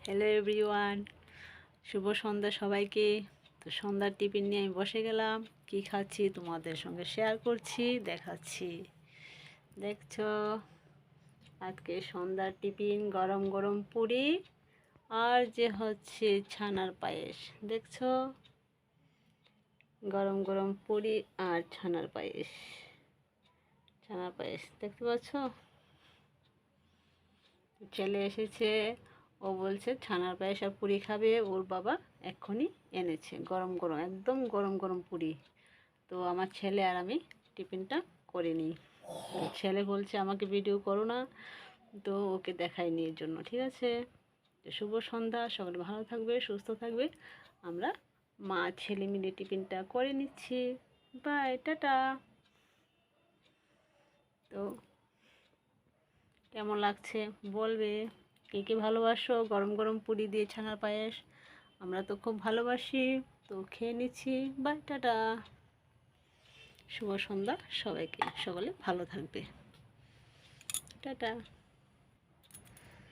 Hello everyone, শুভ সন্ধ্যা সবাইকে। তো সন্ধ্যার টিফিন নিয়ে আমি বসে গেলাম। কি খাচ্ছি তোমাদের সঙ্গে শেয়ার করছি, দেখাচ্ছি। দেখছো, আজকে সন্ধ্যার টিফিন গরম গরম পুরি আর যে হচ্ছে ছানার পায়েস। দেখছো, গরম গরম পুরি আর ছানার পায়েস। ছানার পায়েস দেখতে পাচ্ছ, ছেলে এসেছে, ও বলছে ছানার পায়েস আর পুরি খাবে। ওর বাবা এক্ষুনি এনেছে গরম গরম, একদম গরম গরম পুরি। তো আমার ছেলে আর আমি টিফিনটা করে নিই। তো ছেলে বলছে আমাকে ভিডিও করো না, তো ওকে দেখাইনি এর জন্য। ঠিক আছে, তো শুভ সন্ধ্যা, সকলে ভালো থাকবে, সুস্থ থাকবে। আমরা মা ছেলে মিলে টিফিনটা করে নিচ্ছি। বাই, টাটা। তো কেমন লাগছে বলবে, কে কে ভালোবাসো গরম গরম পুরি দিয়ে ছানার পায়েস। আমরা তো খুব ভালোবাসি। তো খেয়ে নিচ্ছি। Bye, tata. শুভ সন্ধ্যা সবাইকে, সকলে ভালো থাকবে। টাটা।